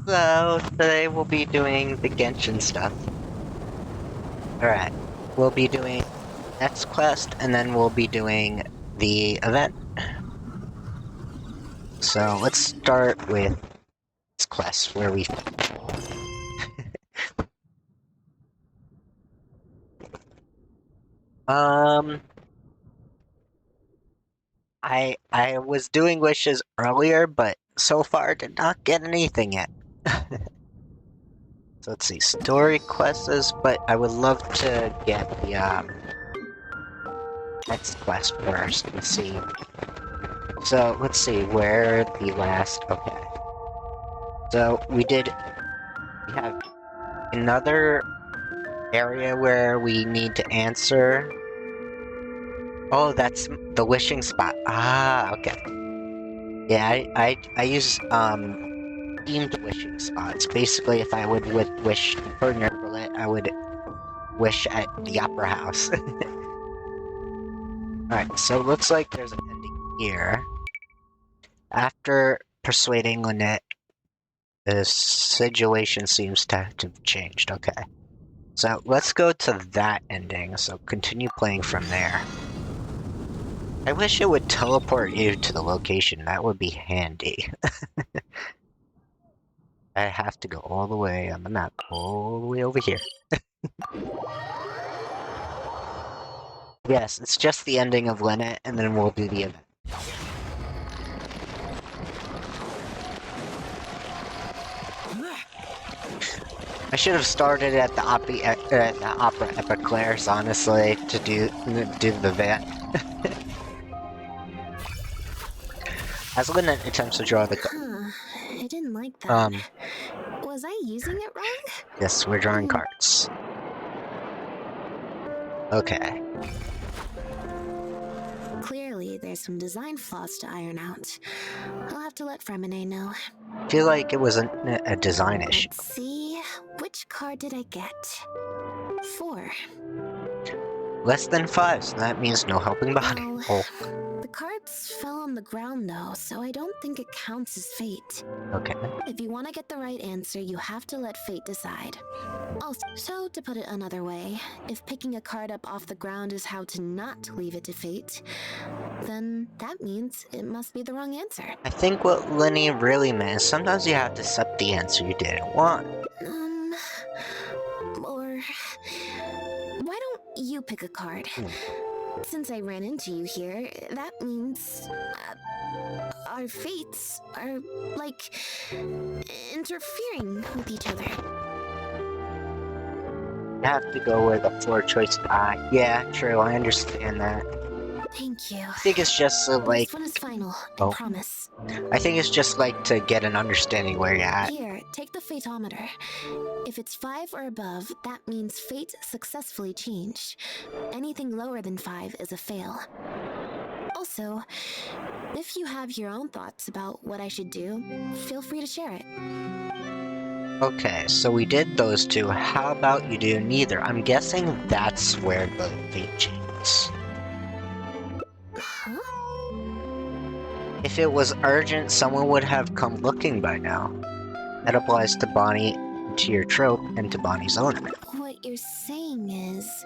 So, today we'll be doing the Genshin stuff. Alright, we'll be doing next quest, and then we'll be doing the event. So, let's start with this quest, where we... I was doing wishes earlier, but so far did not get anything yet. So let's see, story quests, but I would love to get the, next quest first. Let's see. So, let's see, where the last... Okay. So, we have another area where we need to answer... Oh, that's the wishing spot. Ah, okay. Yeah, I use, themed wishing spots. Basically, if I would wish for Nervalet, I would wish at the Opera House. Alright, so it looks like there's an ending here. After persuading Lynette, the situation seems to have changed. Okay. So let's go to that ending, so continue playing from there. I wish it would teleport you to the location, that would be handy. I have to go all the way on the map, all the way over here. Yes, it's just the ending of Lynette, and then we'll do the event. I should have started at the Opera Epiclairs, honestly, to do the event. As Lynette attempts to draw the I didn't like that. Was I using it wrong? Yes, we're drawing cards. Okay. Clearly, there's some design flaws to iron out. I'll have to let Fremine know. I feel like it was a design issue. Let's see, which card did I get? 4. Less than 5, so that means no helping body. Well, the cards fell on the ground though, so I don't think it counts as fate. Okay. If you want to get the right answer, you have to let fate decide. Also, so to put it another way, if picking a card up off the ground is how to not leave it to fate, then that means it must be the wrong answer. I think what Lenny really meant is sometimes you have to accept the answer you didn't want. Or... why don't you pick a card? Since I ran into you here, that means... our fates are, like, interfering with each other. You have to go where the 4 choice... yeah, true, I understand that. Thank you. I think it's just like... This one is final, I promise. I think it's just like to get an understanding where you're at. Here, take the fateometer. If it's 5 or above, that means fate successfully changed. Anything lower than 5 is a fail. Also, if you have your own thoughts about what I should do, feel free to share it. Okay, so we did those 2. How about you do neither? I'm guessing that's where the fate changes. Huh? If it was urgent, someone would have come looking by now. That applies to Bonnie, to your trope, and to Bonnie's owner. What you're saying is,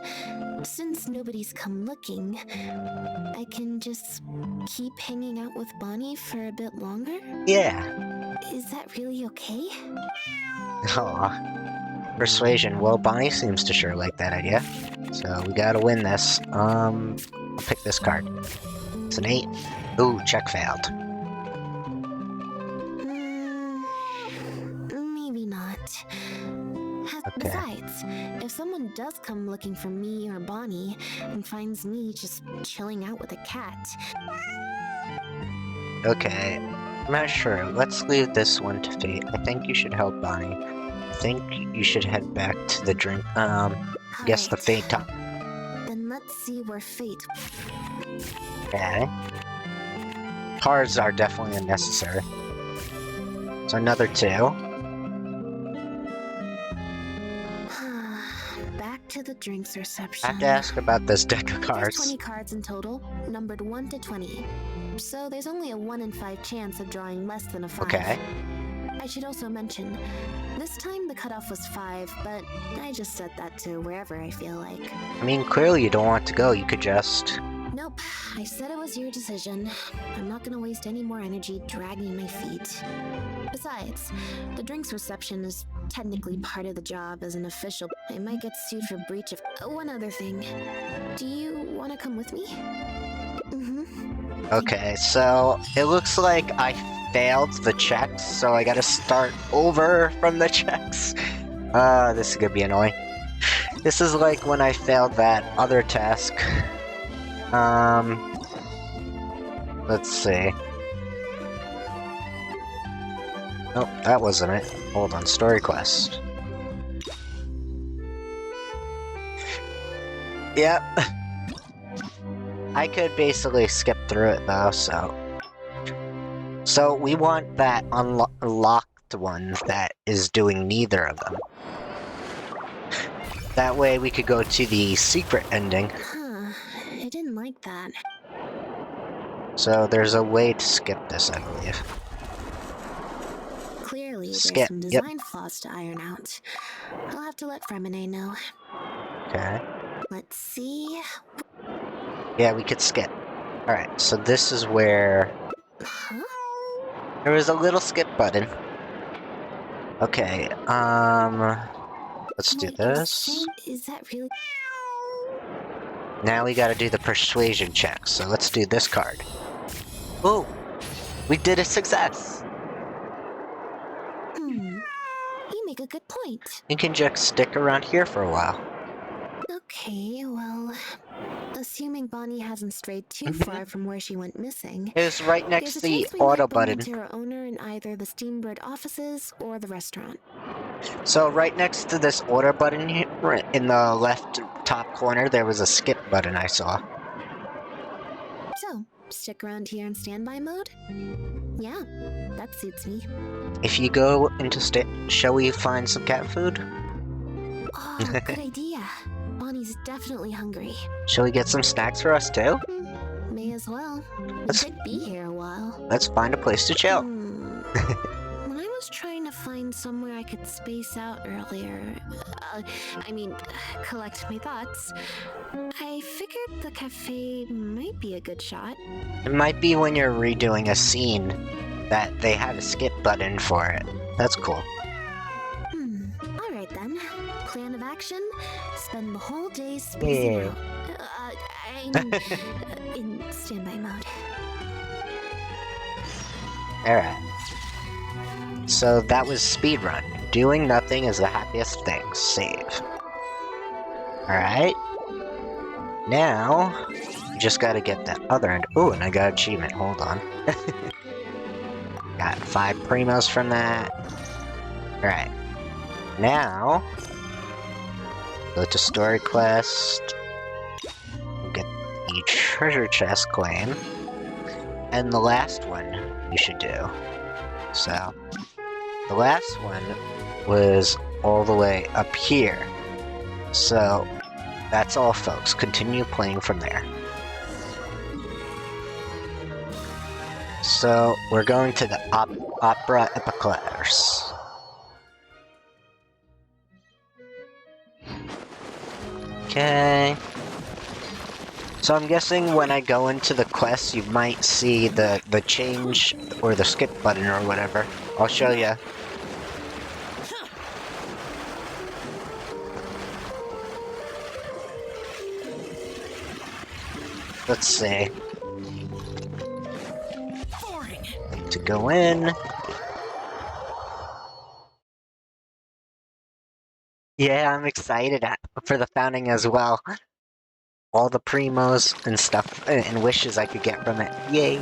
since nobody's come looking, I can just keep hanging out with Bonnie for a bit longer? Yeah. Is that really okay? Aw. Persuasion. Well, Bonnie seems to sure like that idea. So we gotta win this. I'll pick this card. It's an 8. Ooh, check failed. Maybe not. Okay. Besides, if someone does come looking for me or Bonnie and finds me just chilling out with a cat... Okay. I'm not sure. Let's leave this one to fate. I think you should help Bonnie. I think you should head back to the drink. Guess the fate top. Then let's see where fate... Okay. Cards are definitely unnecessary. So another 2. Back to the drinks reception. I have to ask about this deck of cards. There's 20 cards in total, numbered 1 to 20. So there's only a 1 in 5 chance of drawing less than a 5. Okay. I should also mention, this time the cutoff was 5, but I just set that to wherever I feel like. I mean, clearly you don't want to go. You could just... Nope, I said it was your decision. I'm not gonna waste any more energy dragging my feet. Besides, the drinks reception is technically part of the job as an official. I might get sued for breach of... one other thing. Do you want to come with me? Okay, so it looks like I failed the checks, so I gotta start over from the checks. This is gonna be annoying. This is like when I failed that other task. Let's see. Nope, that wasn't it. Hold on, story quest. Yep. I could basically skip through it though, so... So we want that unlocked one that is doing neither of them. That way we could go to the secret ending. Huh, I didn't like that. So there's a way to skip this, I believe. Clearly, Skip, there's some yep. design flaws to iron out. I'll have to let Fremine know. Okay. Let's see... Yeah, we could skip. Alright, so this is where... Huh? There was a little skip button. Okay, let's do Wait, this. is that really... Now we gotta do the persuasion check, so let's do this card. Oh! We did a success! You make a good point. You can just stick around here for a while. Okay, well... Assuming Bonnie hasn't strayed too far from where she went missing... It was right next there's to a the chance we auto might bump button. into her owner in either the Steambird offices or the restaurant. So right next to this order button here, in the left top corner, there was a skip button I saw. So, stick around here in standby mode? Yeah, that suits me. If you go into shall we find some cat food? Oh, good idea. Bonnie's definitely hungry. Shall we get some snacks for us too? May as well. We Let's- could be here a while. Let's find a place to chill. When I was trying to find somewhere I could space out earlier, collect my thoughts, I figured the cafe might be a good shot. It might be when you're redoing a scene that they have a skip button for it. That's cool. Alright then. Plan of action, spend the whole day spacing Yeah. out. In standby mode. Alright. So that was speedrun. Doing nothing is the happiest thing. Save. Alright. Now, just gotta get that other end. Ooh, and I got an achievement. Hold on. Got 5 primos from that. Alright. Now, go to story quest. Get the treasure chest claim. And the last one you should do. So, the last one was all the way up here. So, that's all, folks. Continue playing from there. So, we're going to the Opera Epiclairs. Okay. So I'm guessing when I go into the quest, you might see the change or the skip button or whatever. I'll show you. Let's see. Need to go in. Yeah, I'm excited for the founding as well. All the primos and stuff and wishes I could get from it. Yay!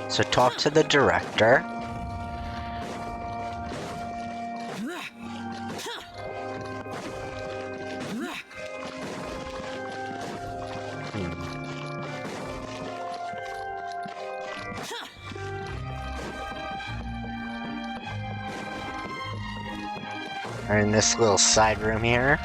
So talk to the director. We're in this little side room here.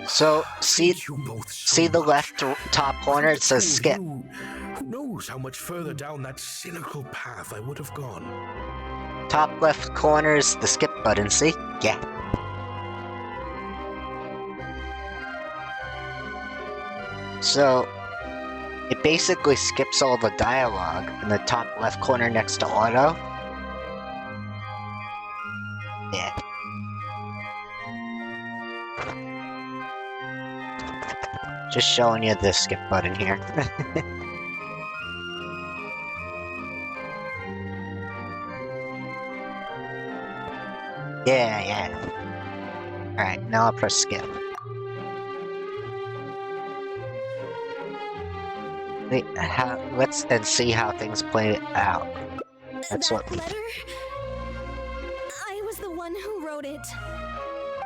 So, see Thank you both so see the much. left top corner? It says skip. Who knows how much further down that cynical path I would have gone. Top left corner is the skip button, see? Yeah. So, it basically skips all the dialogue in the top left corner next to auto. Yeah. Just showing you the skip button here. Yeah. Alright, now I'll press skip. Wait, let's see how things play out. That's That what we... letter? I was the one who wrote it.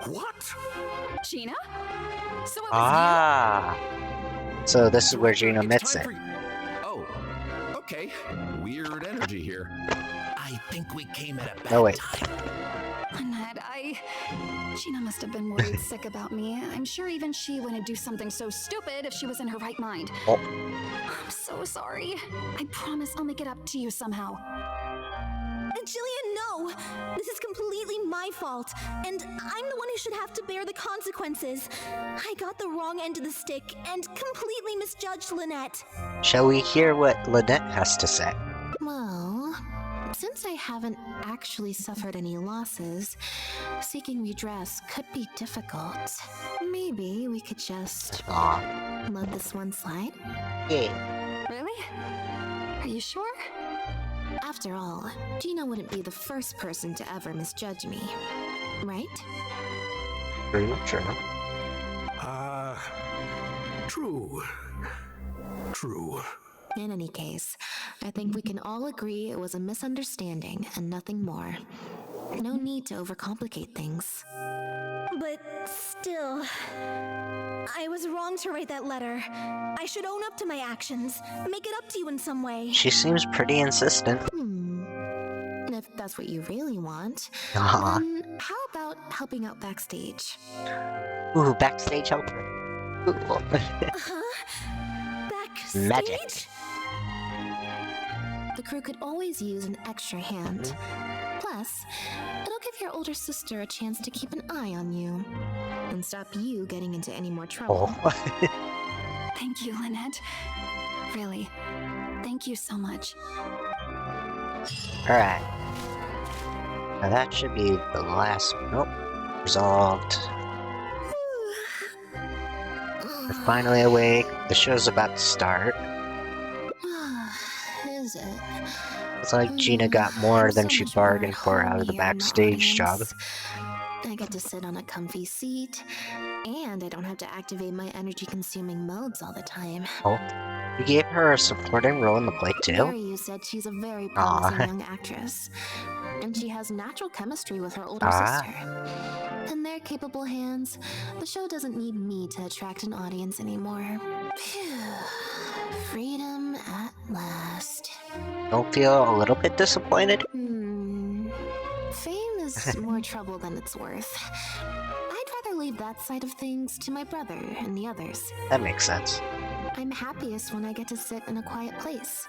What? Gina? So it was Ah! So this is where Gina admits it. Oh, okay. Weird energy here. I think we came at a bad No, wait. time. you? Lynette, Gina must have been worried sick about me. I'm sure even she wouldn't do something so stupid if she was in her right mind. Oh. I'm so sorry. I promise I'll make it up to you somehow. Jillian, no! This is completely my fault, and I'm the one who should have to bear the consequences. I got the wrong end of the stick and completely misjudged Lynette. Shall we hear what Lynette has to say? Well, since I haven't actually suffered any losses, seeking redress could be difficult. Maybe we could just Aw. let this one slide? Yeah. Really? Are you sure? After all, Gina wouldn't be the first person to ever misjudge me, right? True. True. In any case, I think we can all agree it was a misunderstanding and nothing more. No need to overcomplicate things. But still, I was wrong to write that letter. I should own up to my actions, make it up to you in some way. She seems pretty insistent. If that's what you really want, Aw. then how about helping out backstage? Ooh, backstage helper. Ooh. Backstage? Magic. The crew could always use an extra hand. Plus, it'll give your older sister a chance to keep an eye on you and stop you getting into any more trouble. Oh. Thank you, Lynette. Really. Thank you so much. Alright. Now that should be the last... Nope. Resolved. We're finally awake. The show's about to start. Is it? It's like Gina got more than she bargained for out of the backstage job. I get to sit on a comfy seat, and I don't have to activate my energy-consuming modes all the time. Oh. You gave her a supporting role in the play too? Ryu said she's a very promising young actress, and she has natural chemistry with her older sister. In their capable hands, the show doesn't need me to attract an audience anymore. Phew. Freedom at last. Don't feel a little bit disappointed? Fame is more trouble than it's worth. I'd rather leave that side of things to my brother and the others. That makes sense. I'm happiest when I get to sit in a quiet place,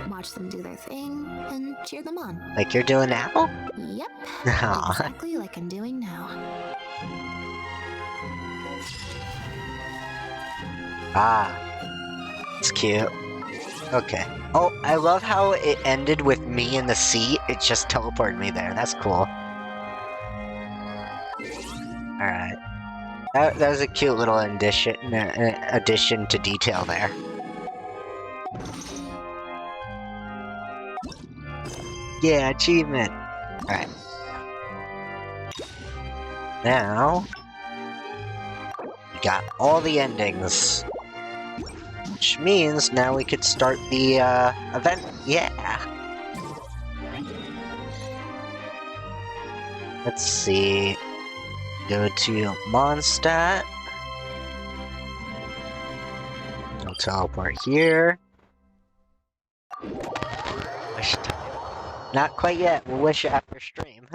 watch them do their thing, and cheer them on. Like you're doing now? Yep, Aw. exactly like I'm doing now. Ah. It's cute. Okay. Oh, I love how it ended with me in the seat. It just teleported me there. That's cool. Alright. That was a cute little addition to detail there. Yeah, achievement! Alright. Now... we got all the endings. Which means now we could start the, event. Yeah! Let's see... Go to Mondstadt. We'll teleport here. Wish time. Not quite yet. We'll wish after stream.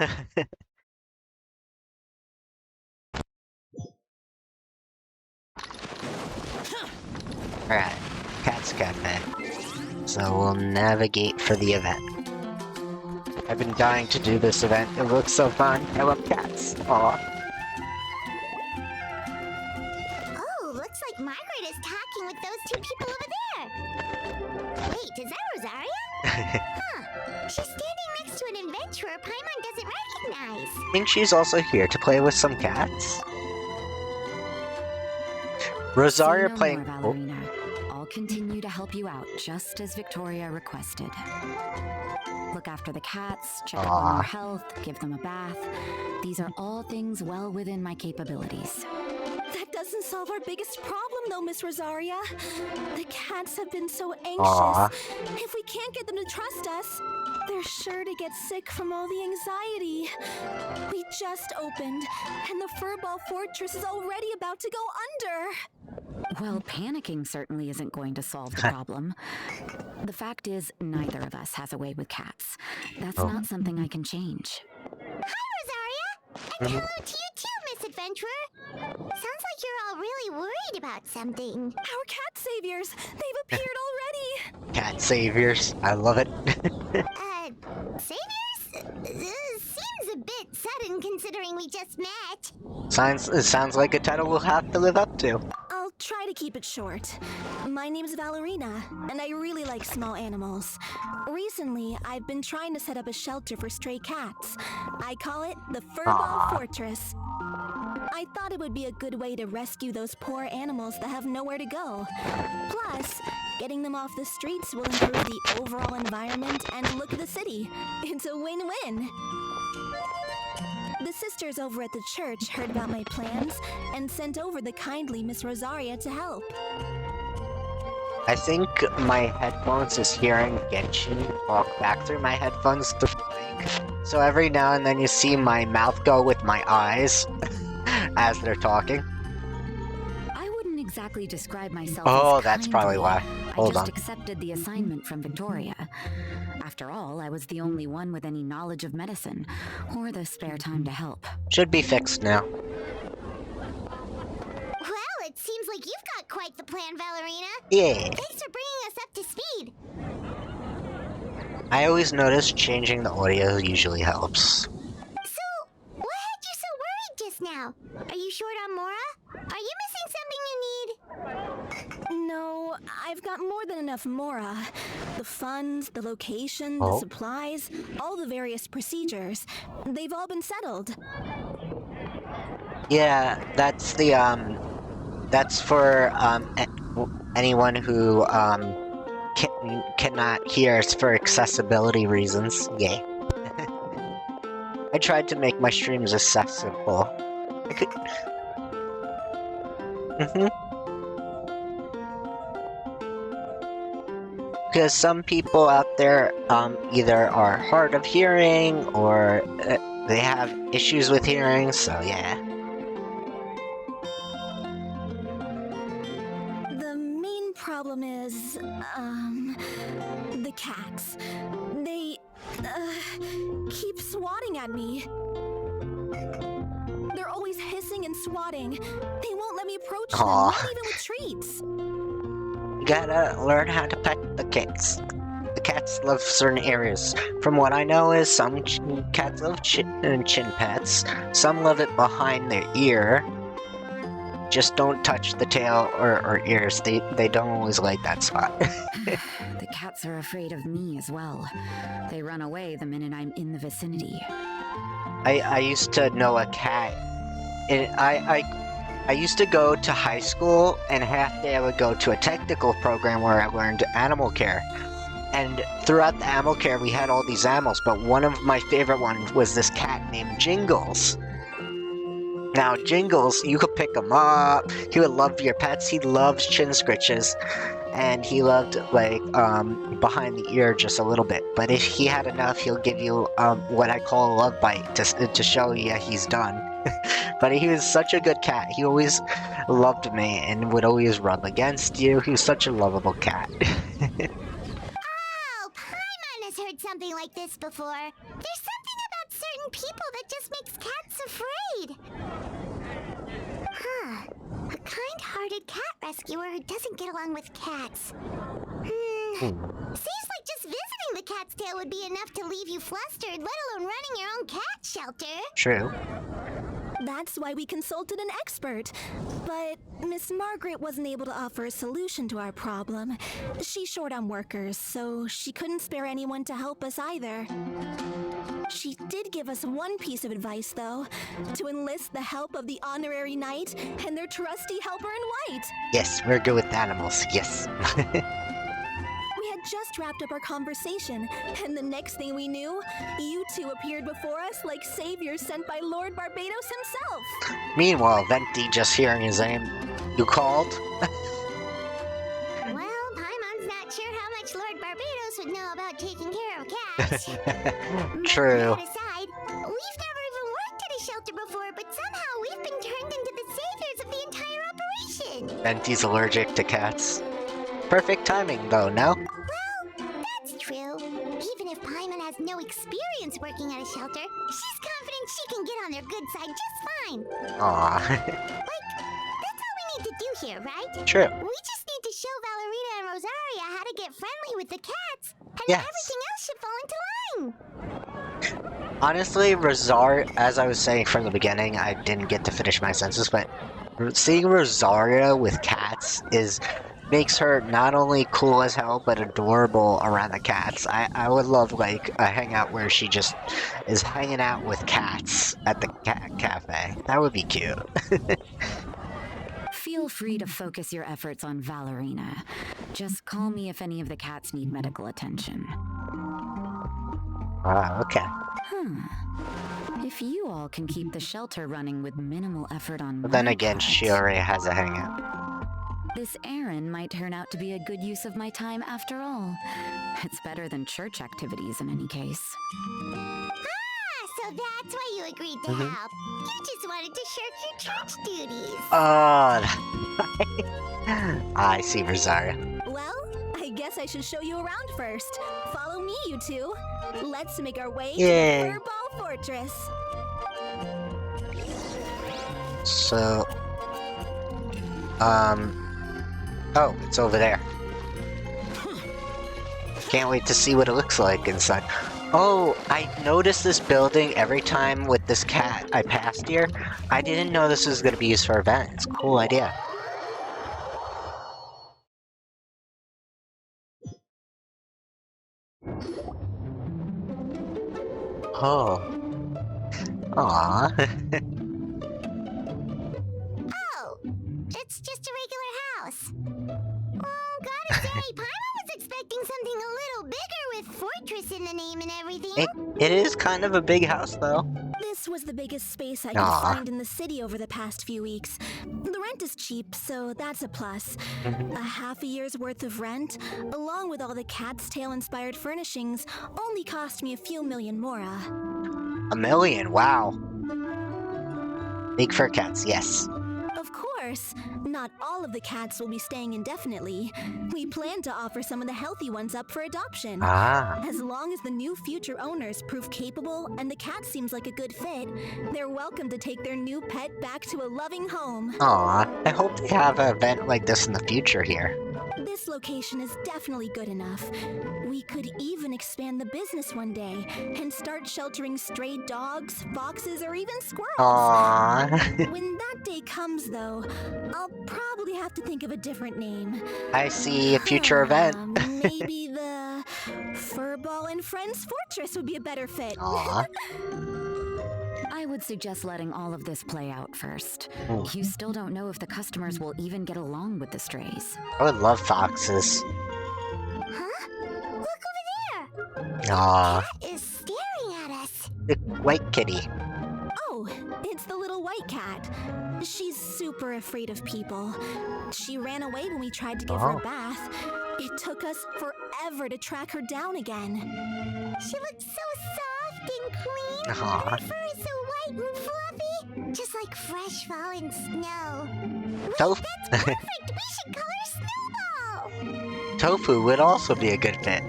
Alright, Cat's Cafe. So we'll navigate for the event. I've been dying to do this event. It looks so fun. I love cats. Aw. Oh, looks like Margaret is talking with those two people over there. Wait, is that Rosaria? Huh. She's standing next to an adventurer Paimon doesn't recognize. I think she's also here to play with some cats. Rosaria Say no playing. more, Oh, Valerina. I'll continue to help you out, just as Victoria requested. Look after the cats, check up on their health, give them a bath. These are all things well within my capabilities. That doesn't solve our biggest problem, though, Miss Rosaria. The cats have been so anxious. Aw. If we can't get them to trust us, they're sure to get sick from all the anxiety. We just opened, and the Furball Fortress is already about to go under. Well, panicking certainly isn't going to solve the problem. The fact is, neither of us has a way with cats. That's not something I can change. Hi, Rosaria! And hello to you too, Miss Adventurer! Sounds like you're all really worried about something. Our cat saviors, they've appeared already. cat saviors. I love it. Saviors? Seems a bit sudden considering we just met. It sounds like a title we'll have to live up to. I'll try to keep it short. My name's Valerina, and I really like small animals. Recently, I've been trying to set up a shelter for stray cats. I call it the Furball Fortress. I thought it would be a good way to rescue those poor animals that have nowhere to go. Plus, getting them off the streets will improve the overall environment and look of the city. It's a win-win. The sisters over at the church heard about my plans and sent over the kindly Miss Rosaria to help. I think my headphones is hearing Genshin walk back through my headphones through the mic. So every now and then you see my mouth go with my eyes as they're talking. I wouldn't exactly describe myself Oh, as that's probably kindly. why. I Hold just on. accepted the assignment from Victoria. After all, I was the only one with any knowledge of medicine, or the spare time to help. Should be fixed now. Well, it seems like you've got quite the plan, Valerina. Yeah. Thanks for bringing us up to speed. I always notice changing the audio usually helps. So, what had you so worried just now? Are you short on Mora? Are you missing something you need? No, I've got more than enough Mora. The funds, the location, the Oh. supplies, all the various procedures. They've all been settled. Yeah, that's the that's for anyone who cannot hear. It's for accessibility reasons. Yeah. I tried to make my streams accessible. I could. Because some people out there either are hard of hearing or they have issues with hearing, so yeah. The main problem is, the cats. They, keep swatting at me. They're always hissing and swatting. They won't let me approach them, Aw. not even with treats. You gotta learn how to pet the cats. The cats love certain areas. From what I know is some cats love chin pets. Some love it behind their ear. Just don't touch the tail or ears. They don't always like that spot. The cats are afraid of me as well. They run away the minute I'm in the vicinity. I used to know a cat. And I used to go to high school, and half day I would go to a technical program where I learned animal care. And throughout the animal care, we had all these animals, but one of my favorite ones was this cat named Jingles. Now, Jingles, you could pick him up. He would love your pets. He loves chin scritches. And he loved, like, behind the ear just a little bit. But if he had enough, he'll give you what I call a love bite to show you he's done. But he was such a good cat. He always loved me and would always rub against you. He was such a lovable cat. Oh, Paimon has heard something like this before. There's something about certain people that just makes cats afraid. Huh. A kind-hearted cat rescuer who doesn't get along with cats. Seems like just visiting the cat's tail would be enough to leave you flustered, let alone running your own cat shelter. True. That's why we consulted an expert. But Miss Margaret wasn't able to offer a solution to our problem. She's short on workers, so she couldn't spare anyone to help us either. She did give us one piece of advice, though, to enlist the help of the honorary knight and their trusty helper in white. Yes, we're good with animals. Yes. We had just wrapped up our conversation, and the next thing we knew, you two appeared before us like saviors sent by Lord Barbados himself. Meanwhile, Venti, just hearing his name, you called? Well, Paimon's not sure how much Lord Barbados would know about taking care of cats. True. But that aside, we've never even worked at a shelter before, but somehow we've been turned into the saviors of the entire operation. Venti's allergic to cats. Perfect timing, though, no? Well, that's true. Even if Paimon has no experience working at a shelter, she's confident she can get on their good side just fine. Aww. Like, that's all we need to do here, right? True. We just need to show Valerina and Rosaria how to get friendly with the cats, and Yes. everything else should fall into line. Honestly, Rosaria, as I was saying from the beginning, I didn't get to finish my sentence, but seeing Rosaria with cats makes her not only cool as hell, but adorable around the cats. I would love, like, a hangout where she just is hanging out with cats at the cat cafe. That would be cute. Feel free to focus your efforts on Valerina. Just call me if any of the cats need medical attention. Okay. If you all can keep the shelter running with minimal effort on But then my again, part, she already has a hangout. this errand might turn out to be a good use of my time after all. It's better than church activities in any case. Ah, so that's why you agreed to help. You just wanted to shirk your church duties. Oh, I see, Rosaria. Well, I guess I should show you around first. Follow me, you two. Let's make our way Yay. to Furball Fortress. So, oh, it's over there. Can't wait to see what it looks like inside. Oh, I noticed this building every time with this cat I passed here. I didn't know this was going to be used for events. Cool idea. Oh. Aww. Oh, it's just a regular house. Oh, gotta say, Paimon was expecting something a little bigger with Fortress in the name and everything. It is kind of a big house, though. This was the biggest space I could Aw. find in the city over the past few weeks. The rent is cheap, so that's a plus. A half a year's worth of rent, along with all the cat's tail-inspired furnishings, only cost me a few million mora. $1 million, wow. Big fur cats, yes. Of course, not all of the cats will be staying indefinitely. We plan to offer some of the healthy ones up for adoption. Ah. As long as the new future owners prove capable and the cat seems like a good fit, they're welcome to take their new pet back to a loving home. Aw, I hope they have an event like this in the future here. This location is definitely good enough. We could even expand the business one day and start sheltering stray dogs, foxes, or even squirrels. Aww. When that day comes, though, I'll probably have to think of a different name. I see a future event. Maybe the Furball and Friends Fortress would be a better fit. Aw. I would suggest letting all of this play out first. Ooh. You still don't know if the customers will even get along with the strays. I would love foxes. Huh? Look over there! Aw. Cat is staring at us. The white kitty. Oh, it's the little white cat. She's super afraid of people. She ran away when we tried to give her Oh. a bath. It took us forever to track her down again. She looks so soft and clean. Aw. Her fur is so white and fluffy, just like fresh fallen snow. Wait, Tofu. that's perfect. We should call her Snowball. Tofu would also be a good fit.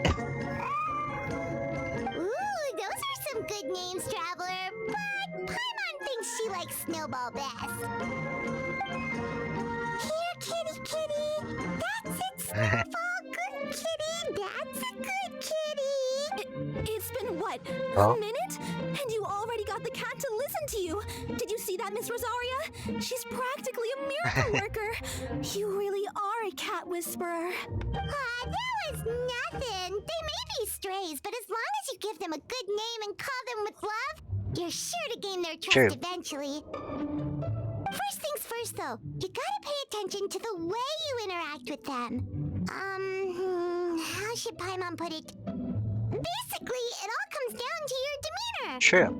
Ooh, those are some good names, Traveler. But Paimon thinks she likes Snowball best. Here, kitty, kitty. Oh. A minute? And you already got the cat to listen to you. Did you see that, Miss Rosaria? She's practically a miracle worker. You really are a cat whisperer. That was nothing. They may be strays, but as long as you give them a good name and call them with love, you're sure to gain their trust True. eventually. First things first, though, you gotta pay attention to the way you interact with them. How should Paimon put it? Basically, it all comes down to your demeanor. True.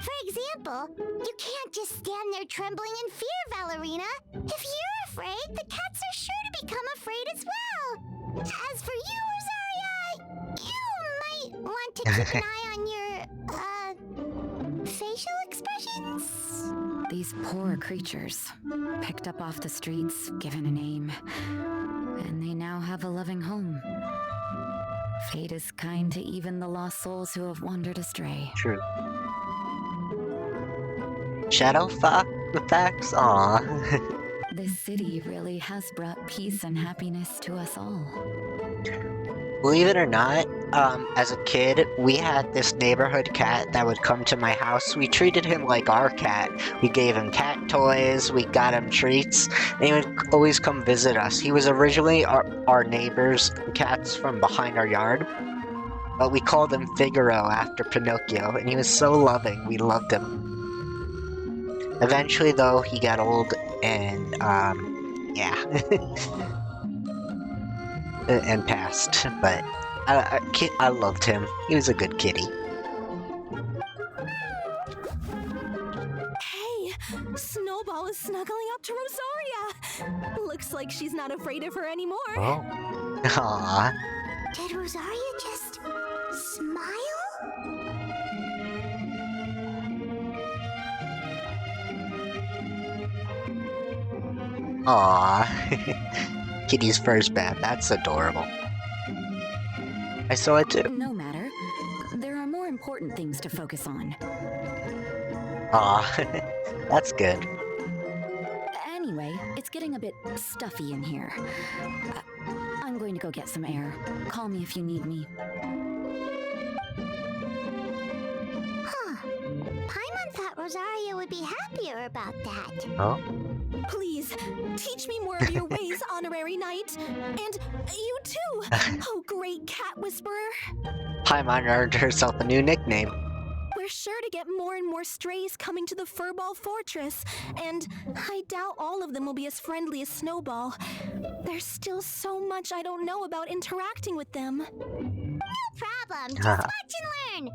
For example, you can't just stand there trembling in fear, Valerina. If you're afraid, the cats are sure to become afraid as well. As for you, Rosaria, you might want to keep an eye on your, facial expressions. These poor creatures, picked up off the streets, given a name, and they now have a loving home. Fate is kind to even the lost souls who have wandered astray. True. Shadow effects? Aw. This city really has brought peace and happiness to us all. Believe it or not, as a kid, we had this neighborhood cat that would come to my house. We treated him like our cat. We gave him cat toys, we got him treats, and he would always come visit us. He was originally our neighbor's cats from behind our yard, but we called him Figaro after Pinocchio, and he was so loving. We loved him. Eventually, though, he got old, and, yeah. and passed, but I loved him. He was a good kitty. Hey, Snowball is snuggling up to Rosaria. Looks like she's not afraid of her anymore. Oh. Aww. Did Rosaria just smile? Aww. Kitty's first bath. That's adorable. I saw it too. No matter. There are more important things to focus on. Aw. That's good. Anyway, it's getting a bit stuffy in here. I'm going to go get some air. Call me if you need me. Huh. Paimon thought Rosaria would be happier about that. Oh? Please, teach me more of your ways, Honorary Knight. And you too, oh great cat whisperer. Paimon earned herself a new nickname. We're sure to get more and more strays coming to the Furball Fortress, and I doubt all of them will be as friendly as Snowball. There's still so much I don't know about interacting with them. No problem. Just watch and learn.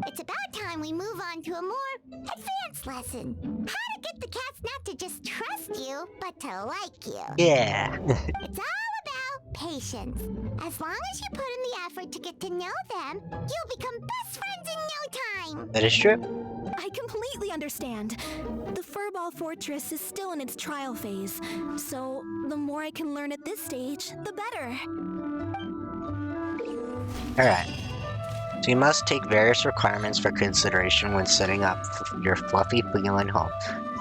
It's about time we move on to a more advanced lesson. How to get the cats not to just trust you, but to like you. Yeah. It's all about patience. As long as you put in the effort to get to know them, you'll become best friends in no time. That is true. I completely understand. The Furball Fortress is still in its trial phase, so the more I can learn at this stage, the better. Alright. So you must take various requirements for consideration when setting up your fluffy feline home.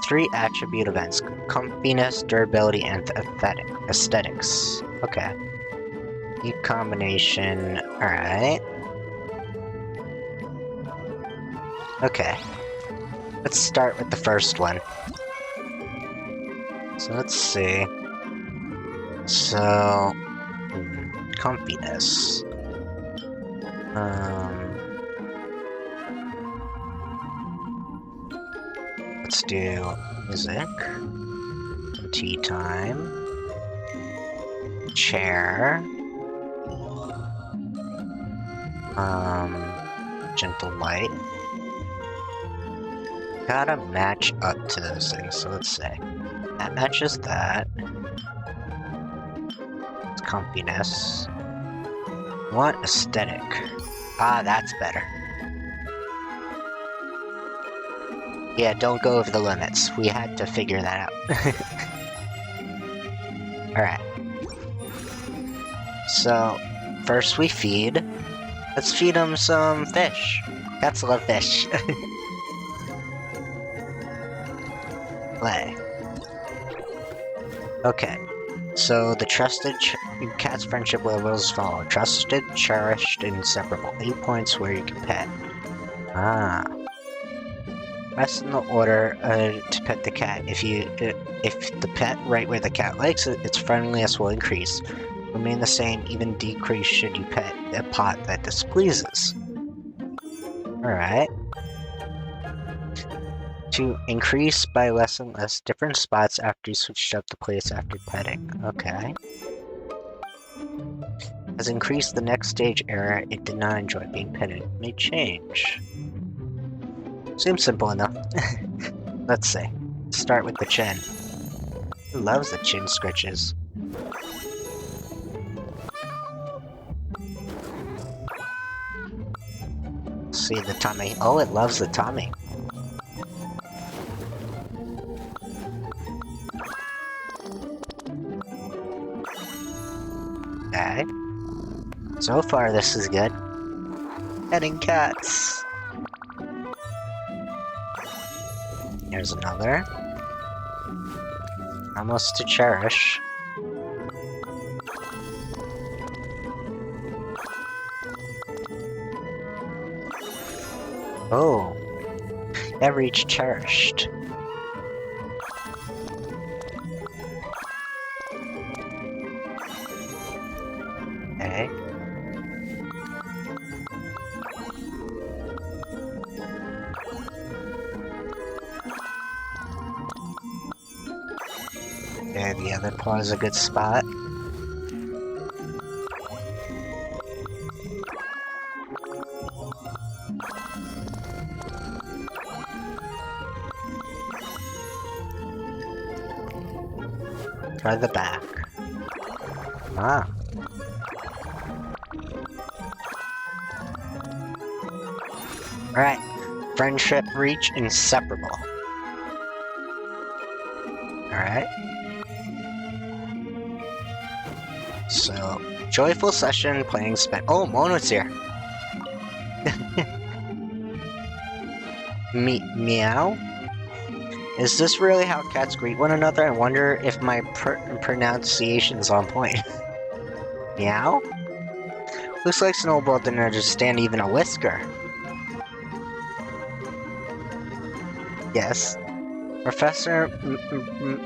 3 attribute events: comfiness, durability, and aesthetics. Okay. New combination. Alright. Okay. Let's start with the first one. So let's see. So... comfiness. Let's do music, tea time, chair, gentle light. Gotta match up to those things, so let's say that matches that. It's comfiness. What aesthetic? Ah, that's better. Yeah, don't go over the limits. We had to figure that out. Alright. So, first we feed. Let's feed them some fish. Cats love fish. Play. Okay. So, the trusted cat's friendship levels follow. Trusted, cherished, inseparable. 8 points where you can pet. Ah. Press in the order to pet the cat. If the pet right where the cat likes it, its friendliness will increase. Remain the same, even decrease should you pet a pot that displeases. Alright. To increase by less and less different spots after you switched up the place after petting. Okay. As increased the next stage era, it did not enjoy being petted. May change. Seems simple enough. Let's see. Start with the chin. Who loves the chin scratches? See the tummy. Oh, it loves the tummy. Okay. So far, this is good. Petting cats. Here's another. Almost to cherish. Oh. That reached cherished. Okay. Okay, the other paw is a good spot. Try the back. Ah. Alright. Friendship reach inseparable. Alright. So, joyful session playing spent. Oh, Mono's here. Meow? Is this really how cats greet one another? I wonder if my pronunciation's on point. Meow? Looks like Snowball didn't understand even a whisker. Yes. Professor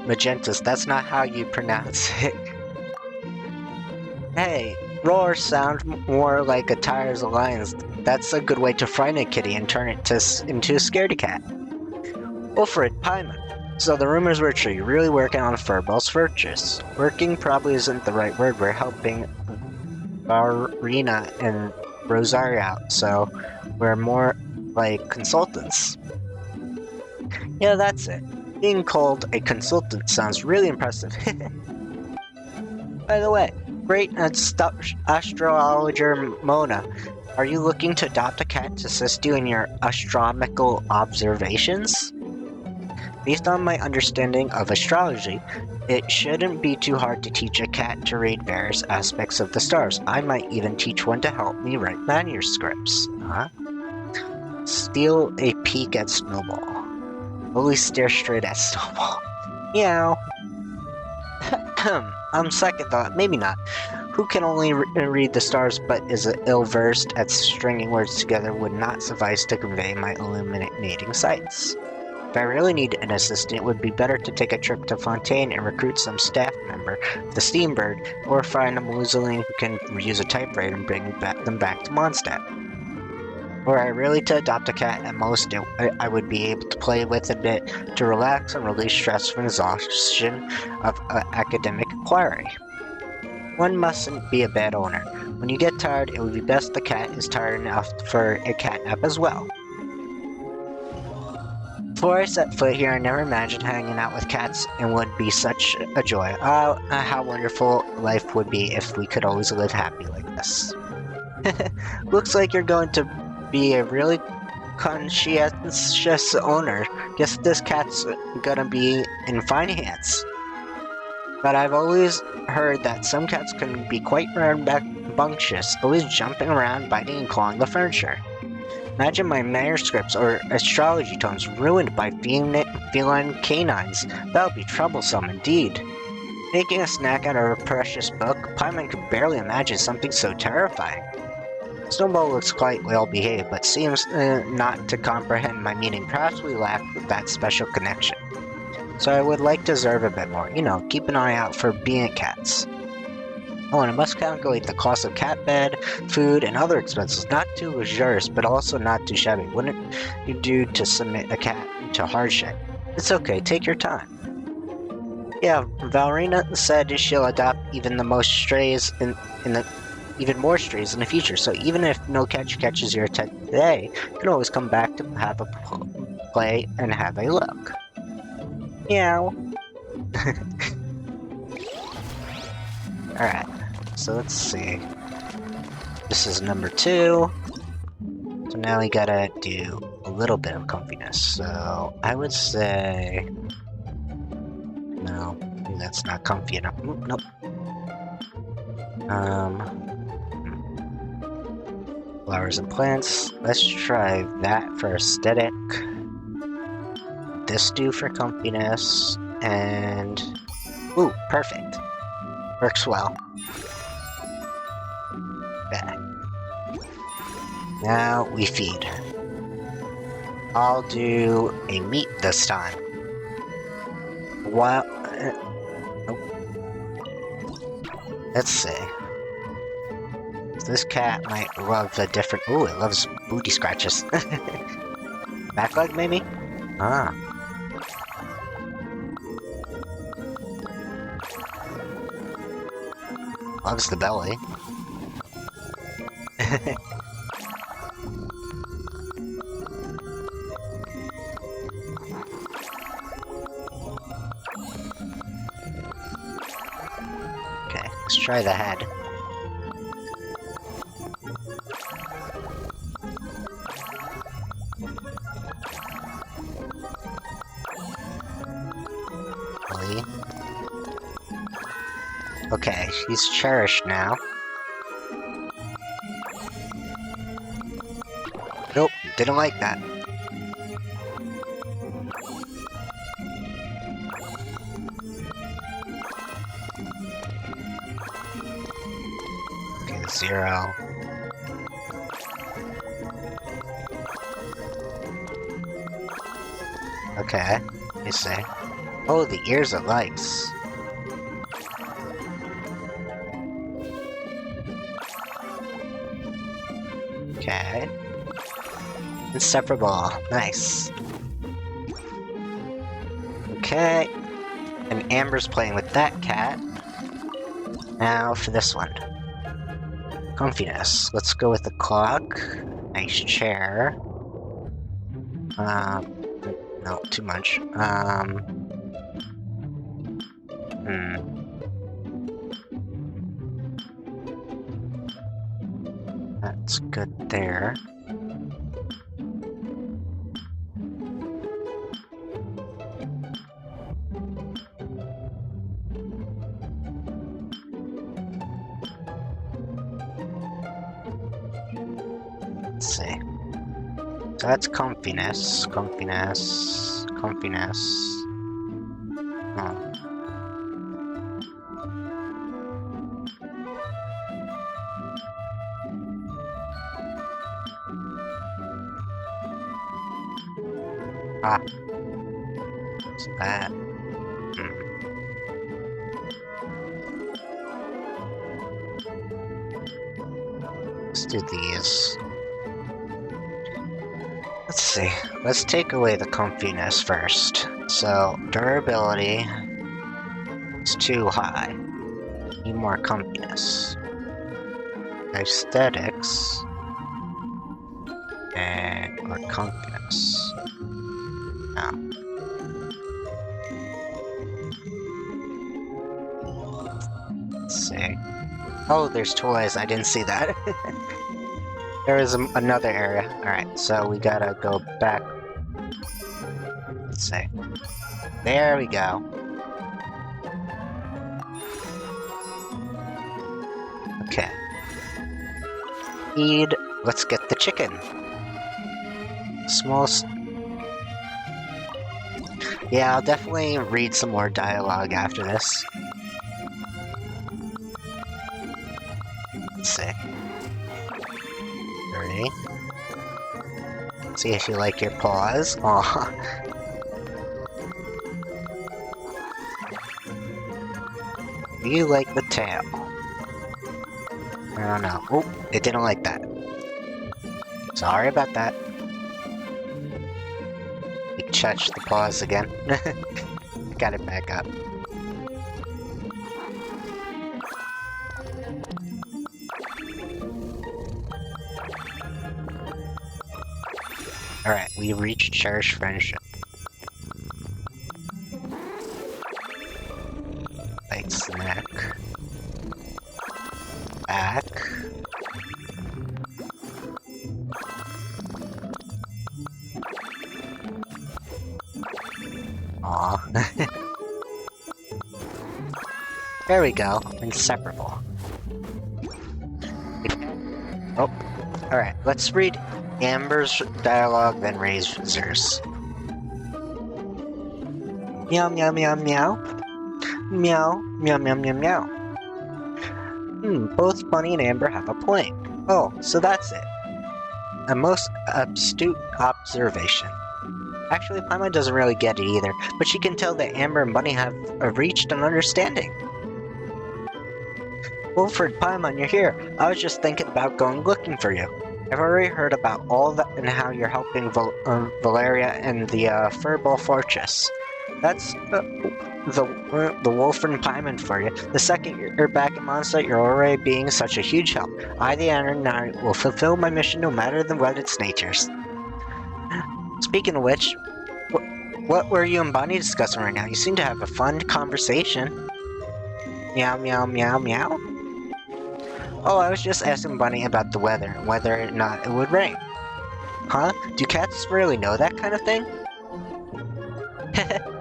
Magentus, that's not how you pronounce it. Hey, roar sounds more like a tire's alliance. That's a good way to frighten a kitty and turn it into a scaredy cat. Wolfred, Paimon. So the rumors were true. You're really working on Furball's purchase. Working probably isn't the right word. We're helping Ballerina and Rosario out, so we're more like consultants. Yeah, that's it. Being called a consultant sounds really impressive. By the way, great astrologer Mona, are you looking to adopt a cat to assist you in your astronomical observations? Based on my understanding of astrology, it shouldn't be too hard to teach a cat to read various aspects of the stars. I might even teach one to help me write manuscripts. Huh? Steal a peek at Snowball. Only stare straight at Snowball. Meow. Second thought, maybe not. Who can only read the stars but is ill-versed at stringing words together would not suffice to convey my illuminating sights. If I really need an assistant, it would be better to take a trip to Fontaine and recruit some staff member of the Steambird, or find a museling who can use a typewriter and bring them back to Mondstadt. Were I really to adopt a cat, at most I would be able to play with a bit to relax and release stress from exhaustion of academic inquiry. One mustn't be a bad owner. When you get tired, it would be best the cat is tired enough for a cat nap as well. Before I set foot here, I never imagined hanging out with cats and would be such a joy. Oh, how wonderful life would be if we could always live happy like this. Looks like you're going to be a really conscientious owner. Guess this cat's gonna be in fine hands. But I've always heard that some cats can be quite rambunctious, always jumping around, biting and clawing the furniture. Imagine my manuscripts or astrology tomes ruined by feline canines. That would be troublesome indeed. Making a snack out of a precious book, Paimon could barely imagine something so terrifying. Snowball looks quite well behaved, but seems not to comprehend my meaning. Perhaps we lack that special connection. So I would like to observe a bit more. You know, keep an eye out for obedient cats. Oh, and I must calculate the cost of cat bed, food, and other expenses. Not too luxurious, but also not too shabby. Wouldn't you do to submit a cat to hardship? It's okay, take your time. Yeah, Valerina said she'll adopt even the most strays even more strays in the future. So even if no catch catches your attention today, you can always come back to have a play and have a look. Meow. Alright, so let's see. This is number 2. So now we gotta do a little bit of comfiness. So I would say... No, that's not comfy enough. Nope. Flowers and plants. Let's try that for aesthetic. This do for comfiness. And... Ooh, perfect. Works well. Okay. Now we feed. I'll do a meat this time. What? Let's see. This cat might love a different... Ooh, it loves booty scratches. Back leg, maybe? Ah. Loves the belly. Okay, let's try the head. Belly. Okay, he's cherished now. Nope, didn't like that. Okay, 0. Okay, you say. Oh, the ears it likes. Okay. Inseparable. Nice. Okay. And Amber's playing with that cat. Now for this one. Comfiness. Let's go with the clock. Nice chair. No, too much. That's good there. Let's see. So that's comfiness, comfiness, comfiness. Oh. Ah. What's that? Let's do these. Let's see. Let's take away the comfiness first. So, durability is too high. Need more comfiness. Aesthetics and or comfiness. No. Let's see. Oh, there's toys. I didn't see that. There is another area. Alright, so we gotta go back. Let's see. There we go. Okay. Feed. Let's get the chicken. Small. Yeah, I'll definitely read some more dialogue after this. Let's see. 3. See if you like your paws. Aw. Do you like the tail? I don't know. Oh, it didn't like that. Sorry about that. You touch the paws again. Got it back up. Alright, we reached cherished friendship. Light snack. Back. Aw. There we go. Inseparable. Oh. Alright, let's read Amber's dialogue, then Razor's. Meow meow meow meow. Meow meow meow meow meow. Both Bunny and Amber have a point. Oh, so that's it. A most astute observation. Actually, Paimon doesn't really get it either, but she can tell that Amber and Bunny have reached an understanding. Wolfred, Paimon, you're here. I was just thinking about going looking for you. I've already heard about all that and how you're helping Valeria and the Furball Fortress. That's the Wolfred and Paimon for you. The second you're back in Mondstadt, you're already being such a huge help. I, the Knight, will fulfill my mission no matter what its natures. Speaking of which, what were you and Bonnie discussing right now? You seem to have a fun conversation. Meow meow meow meow. Oh, I was just asking Bunny about the weather, whether or not it would rain. Huh? Do cats really know that kind of thing?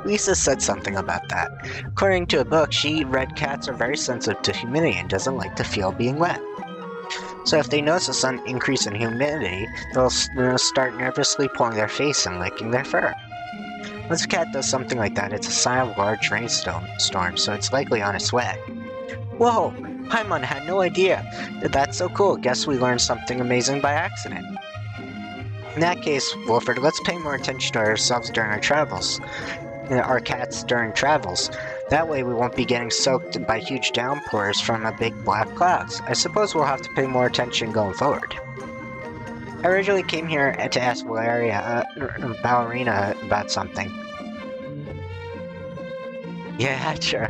Lisa said something about that. According to a book she read, cats are very sensitive to humidity and doesn't like to feel being wet. So if they notice a sudden increase in humidity, they'll start nervously pulling their face and licking their fur. Once a cat does something like that, it's a sign of a large rainstorm, so it's likely on its way. Whoa! Paimon had no idea. That's so cool. Guess we learned something amazing by accident. In that case, Wolfred, let's pay more attention to ourselves during our travels. Our cats during travels. That way we won't be getting soaked by huge downpours from a big black clouds. I suppose we'll have to pay more attention going forward. I originally came here to ask Ballerina about something. Yeah, true.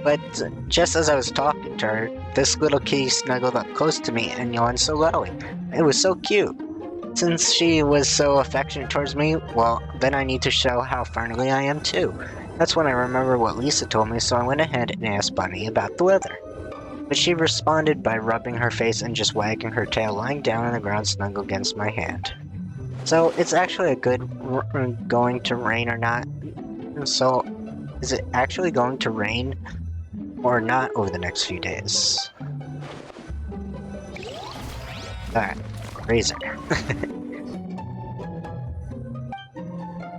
But just as I was talking to her, this little kitty snuggled up close to me and yawned so loudly. It was so cute. Since she was so affectionate towards me, well, then I need to show how friendly I am too. That's when I remember what Lisa told me, so I went ahead and asked Bunny about the weather. But she responded by rubbing her face and just wagging her tail, lying down on the ground snuggled against my hand. So it's actually a good going to rain or not. So is it actually going to rain or not over the next few days? Alright, Razor.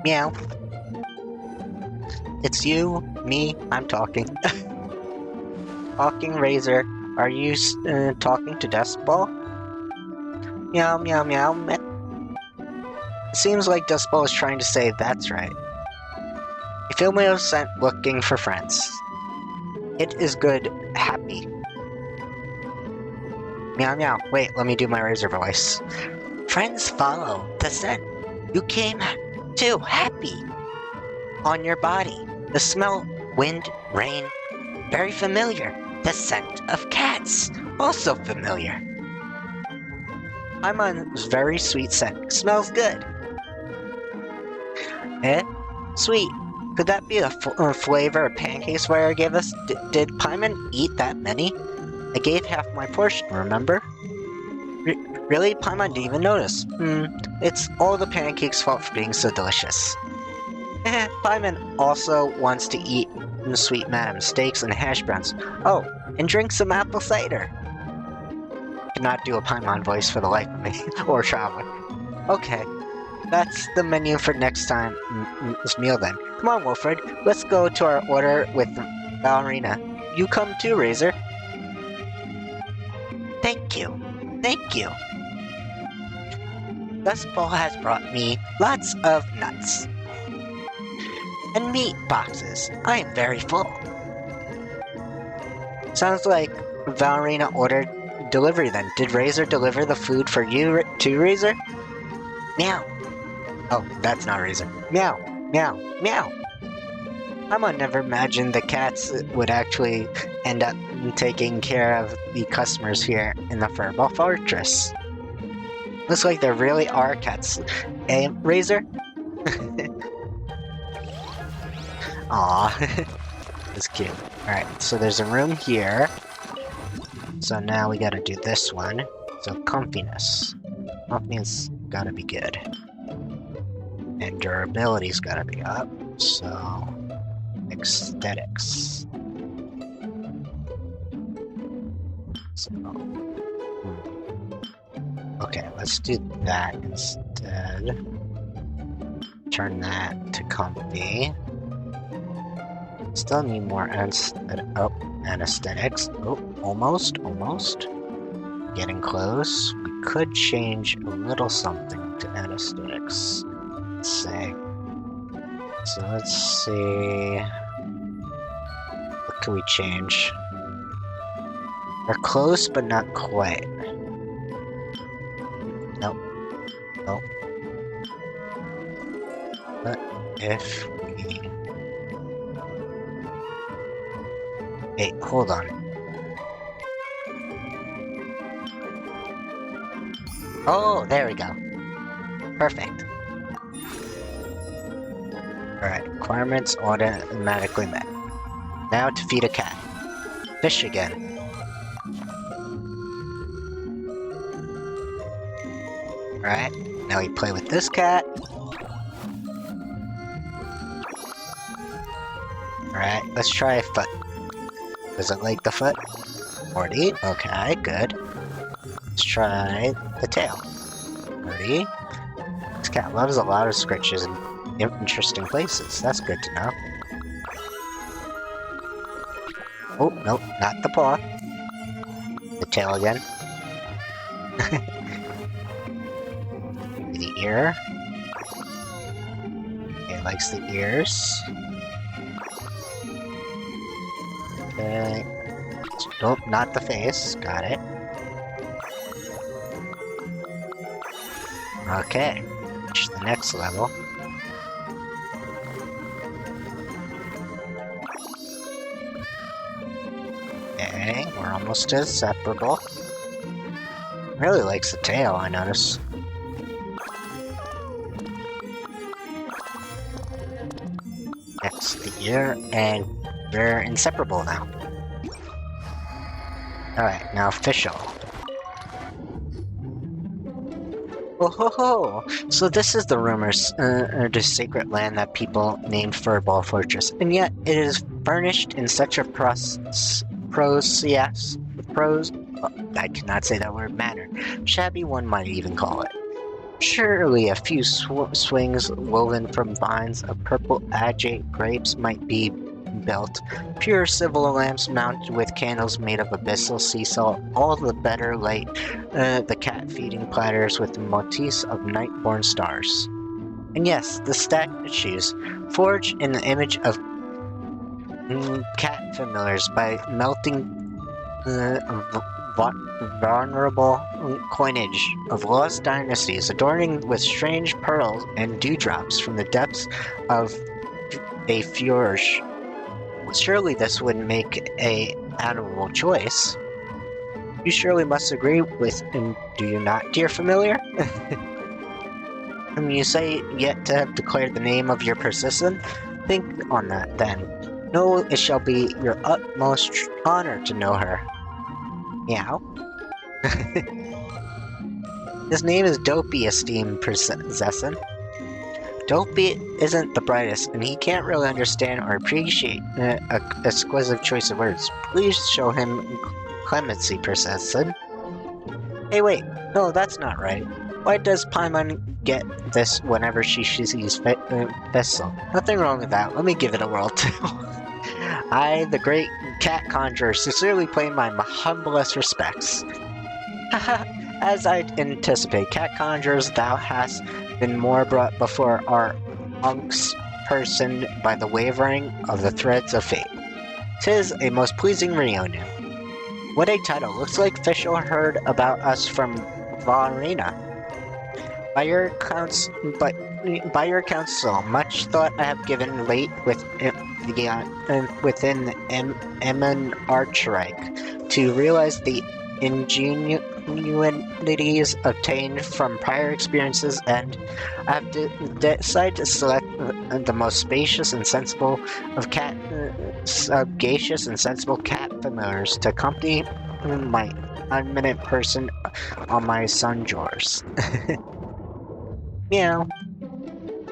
Meow. It's you, me, I'm talking. Talking Razor, are you talking to Dustball? Meow meow meow meh. It seems like Dustball is trying to say that's right. A family was sent looking for friends. It is good, happy. Meow meow, wait, let me do my Razor voice. Friends follow the scent. You came too, happy. On your body. The smell, wind, rain, very familiar. The scent of cats, also familiar. Paimon's very sweet scent. Smells good. Eh? Sweet. Could that be a flavor of pancakes Valeria gave us? Did Paimon eat that many? I gave half my portion, remember? Really? Paimon didn't even notice. It's all the pancakes' fault for being so delicious. Paimon also wants to eat sweet madam steaks and hash browns. Oh, and drink some apple cider. Cannot do a Paimon voice for the life of me, or traveler. Okay, that's the menu for next time this meal then. Come on, Wolfred, let's go to our order with Ballerina. You come too, Razor. Thank you. Thank you. Dust Bowl has brought me lots of nuts and meat boxes. I am very full. Sounds like Valerina ordered delivery then. Did Razor deliver the food for you too, Razor? Meow. Oh, that's not Razor. Meow, meow, meow. I'ma never imagined the cats would actually end up taking care of the customers here in the Furball Fortress. Looks like there really are cats. Eh, Razor? Aw. That's cute. Alright, so there's a room here. So now we gotta do this one. So comfiness. Comfiness gotta be good. And durability's gotta be up. So aesthetics. So, okay, let's do that instead. Turn that to comfy. Still need more anesthetics. Oh, almost. Getting close. We could change a little something to anesthetics. Let's say. So let's see. What can we change? We're close, but not quite. Nope. Nope. What if we... Hey, hold on. Oh, there we go. Perfect. Alright, requirements automatically met. Now to feed a cat. Fish again. Alright, now we play with this cat. Alright, let's try a foot. Does it like the foot? 40. Okay, good. Let's try the tail. 30. This cat loves a lot of scratches in interesting places. That's good to know. Oh, nope, not the paw. The tail again. The ear. It likes the ears. Okay. Nope, not the face. Got it. Okay. Reach the next level. Okay, we're almost inseparable. Really likes the tail, I notice. Next, the ear, and we're inseparable now. Alright, now official. Oh ho ho! So this is the rumors, or the sacred land that people named Furball Fortress, and yet it is furnished in such a I cannot say that word, manner. Shabby one might even call it. Surely a few swings woven from vines of purple agate grapes might be built. Pure silver lamps mounted with candles made of abyssal sea salt, all the better light the cat feeding platters with motifs of night-born stars. And yes, the statues, forged in the image of cat familiars by melting vulnerable coinage of lost dynasties, adorning with strange pearls and dewdrops from the depths of a fjord. Surely this would make a admirable choice. You surely must agree with him, do you not, dear familiar? You say yet to have declared the name of your persistent? Think on that, then. Know it shall be your utmost honor to know her. Meow. His name is Dopey, esteemed possession. Dopey isn't the brightest, and he can't really understand or appreciate an exquisite choice of words. Please show him clemency, possession. Hey wait, no, that's not right. Why does Paimon get this whenever she sees Vessel? Nothing wrong with that. Let me give it a whirl too. I, the great cat conjurer, sincerely pay my humblest respects. Haha, As I'd anticipate, cat conjurers, thou hast been more brought before our unks person by the wavering of the threads of fate. 'Tis a most pleasing reunion. What a title! Looks like Fischl heard about us from Valerina. By your counsel, much thought I have given late within the Emmen Archreich to realize the ingenuities obtained from prior experiences, and I have decided to select the most spacious and sensible of sagacious and sensible cat familiars to accompany my unminute person on my sojourns. Meow.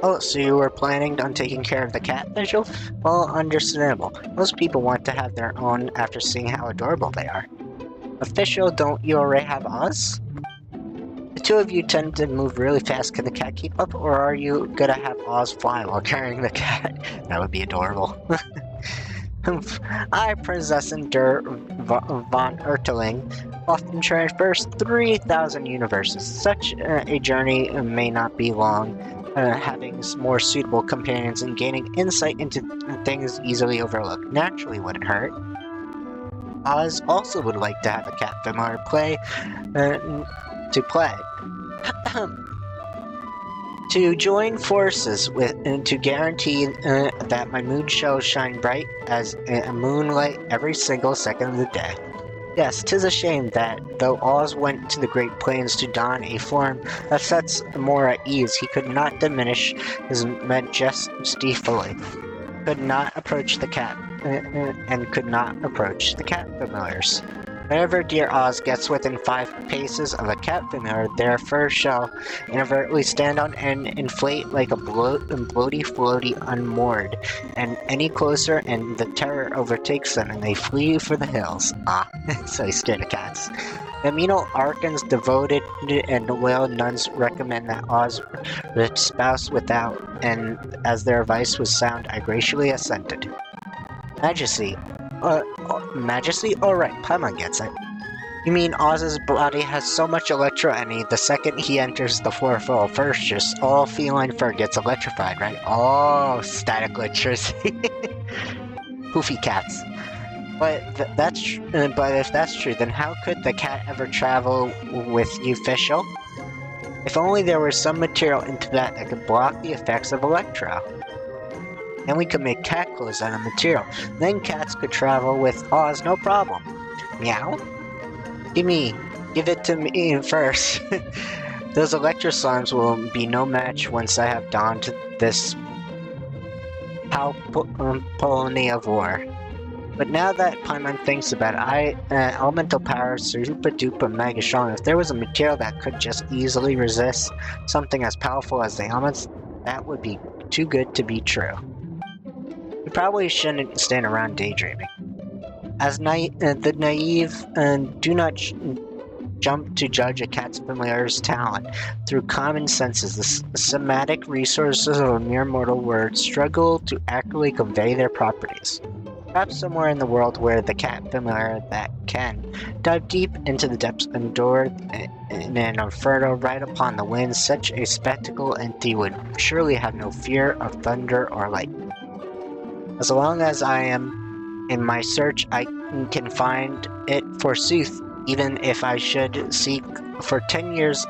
Oh, so you were planning on taking care of the cat, Visual? Well, understandable. Most people want to have their own after seeing how adorable they are. Official, don't you already have Oz? The two of you tend to move really fast. Can the cat keep up, or are you gonna have Oz fly while carrying the cat? That would be adorable. I, Prinzessin der von Erteling, often traverse 3,000 universes. Such a journey may not be long, having more suitable companions and gaining insight into things easily overlooked naturally wouldn't hurt. Oz also would like to have a cat familiar to play. To join forces with, to guarantee that my mood shall shine bright as a moonlight every single second of the day. Yes, 'tis a shame that, though Oz went to the Great Plains to don a form that sets more at ease, he could not diminish his majesty fully, could not approach the cat, and could not approach the cat familiars. Whenever dear Oz gets within 5 paces of a cat familiar, their fur shall inadvertently stand on end, inflate like a bloaty floaty unmoored, and any closer and the terror overtakes them and they flee for the hills. Ah, so he's scared of cats. The Menial Archons, devoted and loyal nuns recommend that Oz spouse without, and as their advice was sound, I graciously assented. Majesty. Majesty? Alright, Paimon gets it. You mean Oz's body has so much electro-energy, the second he enters the fourfold first, just all feline fur gets electrified, right? Oh, static electricity. Poofy cats. But if that's true, then how could the cat ever travel with you, Fischl? If only there was some material into that could block the effects of electro. Then we could make cat clothes out of material. Then cats could travel with Oz, no problem. Meow? Give it to me first. Those electroslimes will be no match once I have donned this pony of war. But now that Paimon thinks about it, elemental power, super duper mega strong. If there was a material that could just easily resist something as powerful as the elements, that would be too good to be true. You probably shouldn't stand around daydreaming. As the naive do not jump to judge a cat's familiar's talent through common senses. The somatic resources of a mere mortal word struggle to accurately convey their properties. Perhaps somewhere in the world where the cat familiar that can dive deep into the depths endured in an inferno right upon the wind, such a spectacle entity would surely have no fear of thunder or lightning. As long as I am in my search, I can find it forsooth. Even if I should seek for 10 years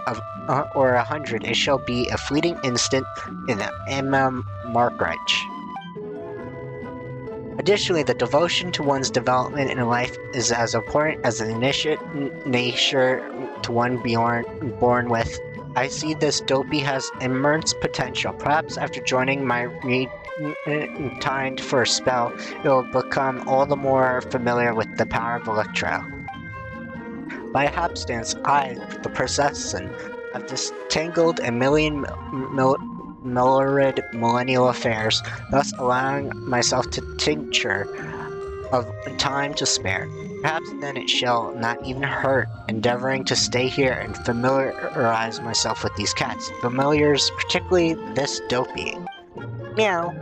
or 100, it shall be a fleeting instant in the Markreich. Additionally, the devotion to one's development in life is as important as the initiate nature to one born with. I see this dopey has immense potential. Perhaps after joining my timed for a spell, it will become all the more familiar with the power of Electro. By hapstance, I, the Prinzessin, have disentangled a million myriad millennial affairs, thus allowing myself to tincture of time to spare. Perhaps then it shall not even hurt, endeavoring to stay here and familiarize myself with these cats. Familiars, particularly this dopey. Meow.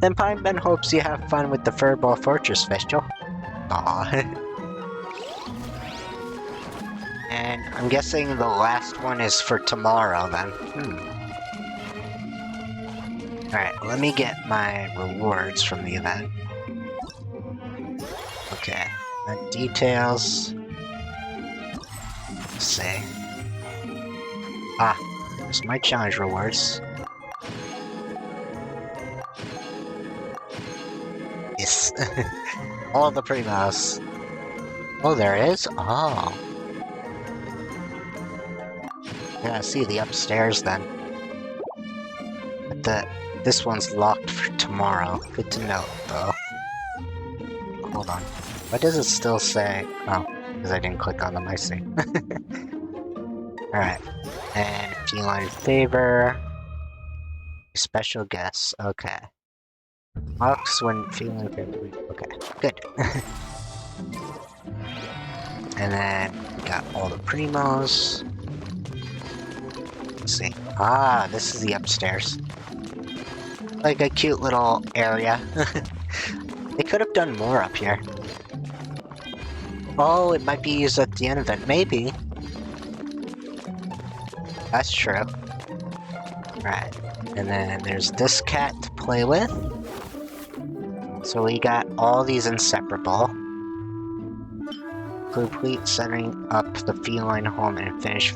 Then Paimon hopes you have fun with the Furball Fortress, Fischl. Aww. And I'm guessing the last one is for tomorrow then. Alright, let me get my rewards from the event. Okay, details. Let's see. Ah, there's my challenge rewards. Yes. All the primos. Oh, there is? Oh. Yeah, I see the upstairs then. But this one's locked for tomorrow. Good to know, though. Hold on. Why does it still say... Oh, because I didn't click on them, I see. Alright. And feline favor. Special guests. Okay. Marks when feline favor. Okay, good. And then we got all the primos. Let's see. Ah, this is the upstairs. Like a cute little area. They could have done more up here. Oh, it might be used at the end of it. Maybe. That's true. Right. And then there's this cat to play with. So we got all these inseparable. Complete setting up the feline home and finish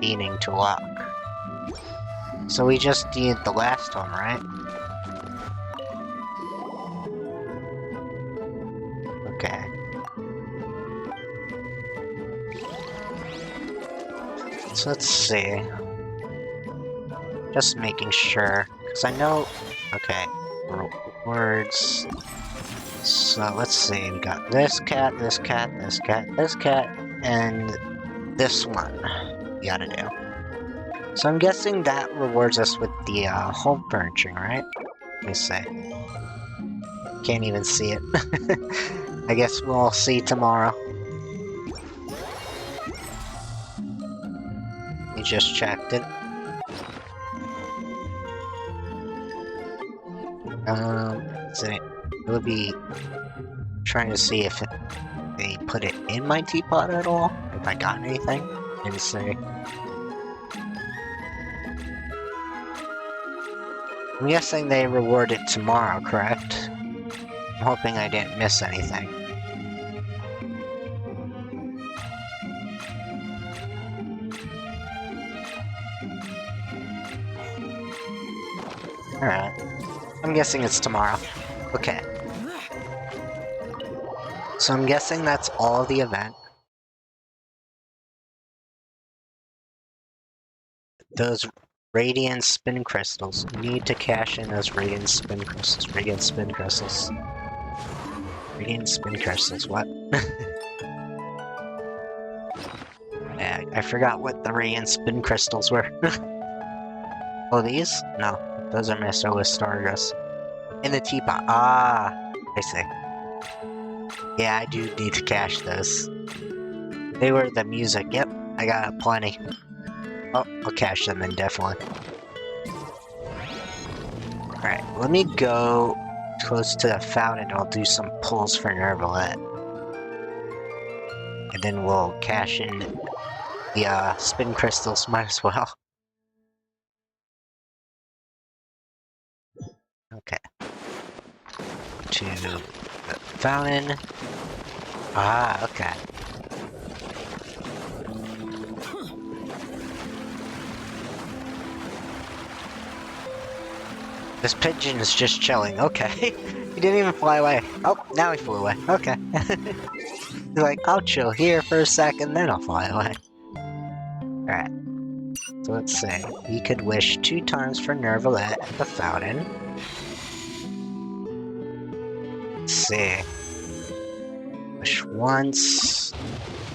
feeding to lock. So we just did the last one, right? Okay. So let's see. Just making sure, because I know... Okay. Rewards. So let's see, we got this cat, this cat, this cat, this cat, and this one we gotta do. So I'm guessing that rewards us with the home furnishing, right? Let me see. Can't even see it. I guess we'll see tomorrow. We just checked it. So it would be trying to see if they put it in my teapot at all. If I got anything. Didn't say. I'm guessing they reward it tomorrow, correct? I'm hoping I didn't miss anything. Alright. I'm guessing it's tomorrow. Okay. So I'm guessing that's all the event. Those radiant spin crystals. You need to cash in those radiant spin crystals. Radiant spin crystals. Radiant spin crystals, what? Yeah, I forgot what the radiant spin crystals were. Oh, these? No, those are Mr. with Stardust. In the teapot. Ah, I see. Yeah, I do need to cash those. They were the music. Yep, I got plenty. Oh, I'll cash them in, definitely. Alright, let me go close to the fountain and I'll do some pulls for Nervalette. And then we'll cash in the spin crystals, might as well. Okay. To the fountain. Ah, okay. This pigeon is just chilling. Okay. He didn't even fly away. Oh, now he flew away. Okay. He's like, I'll chill here for a second, then I'll fly away. Alright. So let's say we could wish 2 times for Nervalette at the fountain. Let's see. Wish once.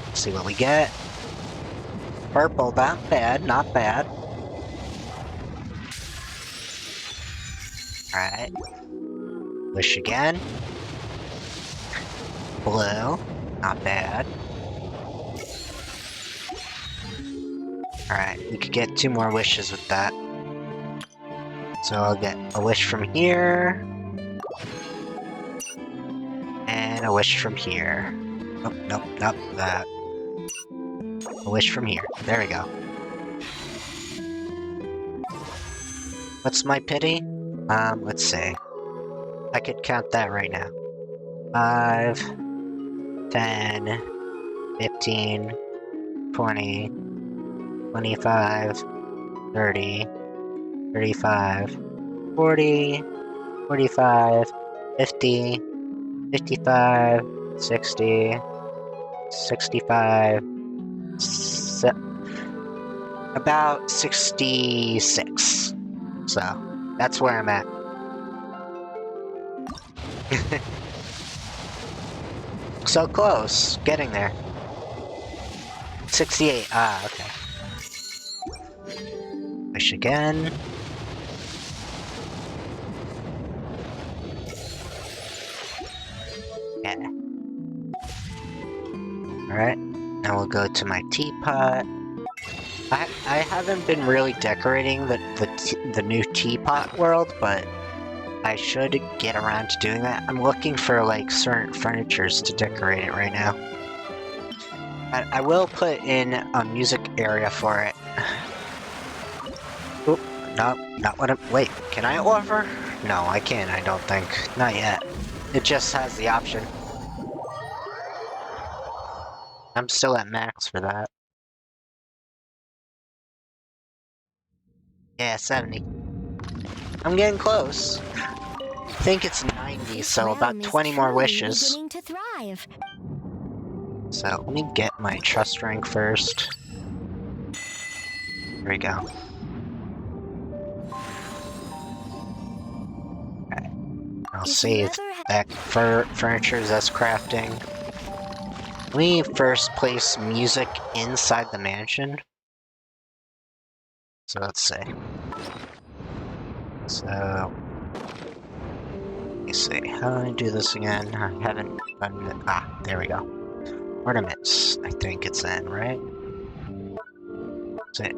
Let's see what we get. Purple, not bad, not bad. Alright. Wish again. Blue, not bad. Alright, we could get 2 more wishes with that. So I'll get a wish from here. And a wish from here. Nope, nope, nope, that. A wish from here. There we go. What's my pity? Let's see. I could count that right now. 5, 10, 15, 20, 25, 30, 35, 40, 45, 50, 55, 60, 65, about 66. So, that's where I'm at. So close. Getting there. 68. Ah, okay. Push again. Yeah. Alright. Now we'll go to my teapot. I haven't been really decorating the new teapot world, but I should get around to doing that. I'm looking for like certain furnitures to decorate it right now. I will put in a music area for it. Oop, no, not what I'm— wait, can I offer? No, I can't, I don't think. Not yet. It just has the option. I'm still at max for that. Yeah, 70. I'm getting close. I think it's 90, so about 20 more wishes. Beginning to thrive. So let me get my trust rank first. Here we go. Okay. I'll save that furniture as crafting. Let me first place music inside the mansion. So let's see. So, let me see. How do I do this again? I haven't done it. Ah, there we go. Ornaments. I think it's in, right? Is it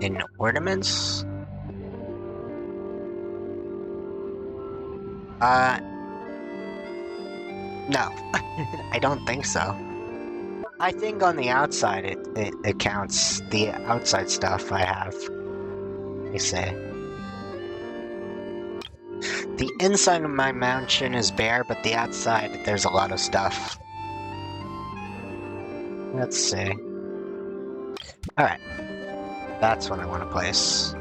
in ornaments? No. I don't think so. I think on the outside it counts the outside stuff I have. Let me see. The inside of my mansion is bare, but the outside, there's a lot of stuff. Let's see. Alright. That's what I want to place.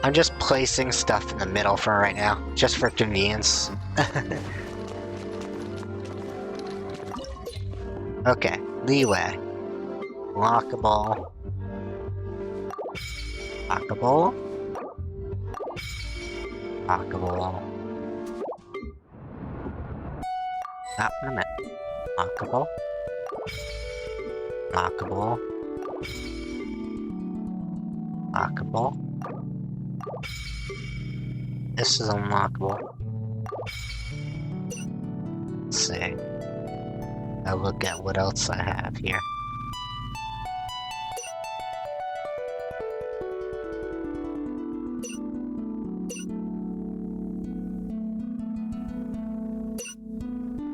I'm just placing stuff in the middle for right now, just for convenience. Okay, leeway. Lockable. Lockable. Lockable. Not in a minute. Lockable. Lockable. Lockable. This is unlockable. Let's see. I'll look at what else I have here.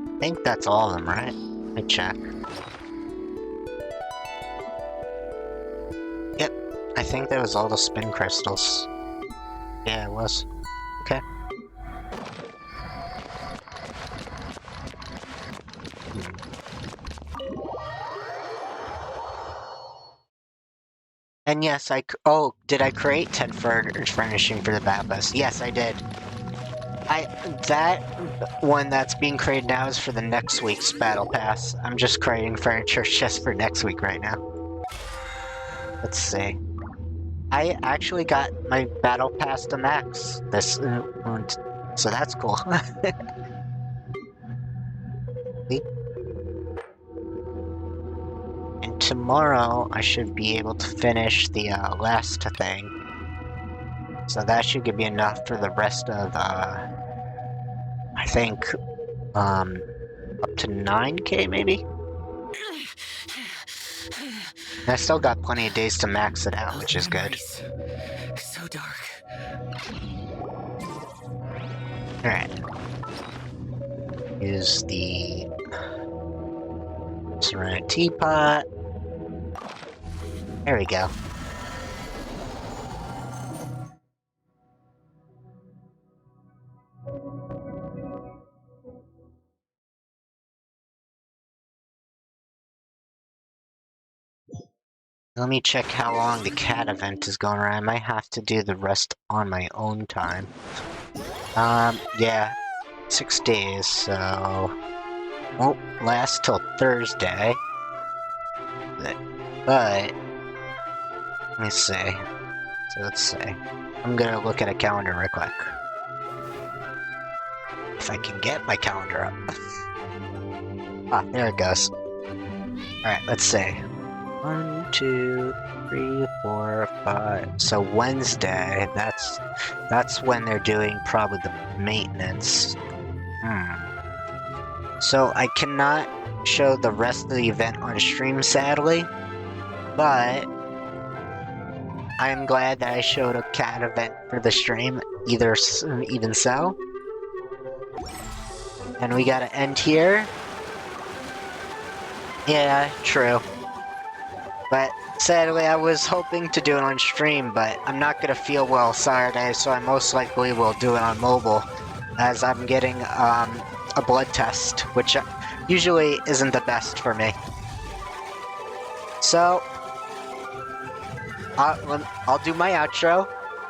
I think that's all of them, right? Let me check. Yep, I think that was all the spin crystals. Yeah, it was. Okay. And yes, oh, did I create 10 furnishing for the battle pass? Yes, I did. That one that's being created now is for the next week's battle pass. I'm just creating furniture just for next week right now. Let's see. I actually got my battle pass to max this, so that's cool. And tomorrow I should be able to finish the last thing. So that should give me enough for the rest of, I think, up to 9K maybe? And I still got plenty of days to max it out, which is good. So dark. Alright. Use the ceramic teapot. There we go. Let me check how long the cat event is going around. I might have to do the rest on my own time. Yeah. 6 days, so... won't last till Thursday. But... let me see. So let's see. I'm gonna look at a calendar real quick. If I can get my calendar up. Ah, there it goes. Alright, let's see. 1, 2, 3, 4, 5. So Wednesday, that's when they're doing probably the maintenance. So I cannot show the rest of the event on stream, sadly, but I'm glad that I showed a cat event for the stream, even so. And we gotta end here. Yeah, true. But sadly, I was hoping to do it on stream, but I'm not gonna feel well Saturday, so I most likely will do it on mobile, as I'm getting a blood test, which usually isn't the best for me. So, I'll do my outro.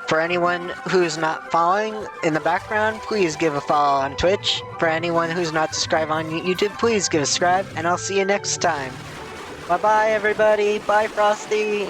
For anyone who's not following in the background, please give a follow on Twitch. For anyone who's not subscribed on YouTube, please give a subscribe, and I'll see you next time. Bye-bye, everybody. Bye, Frosty.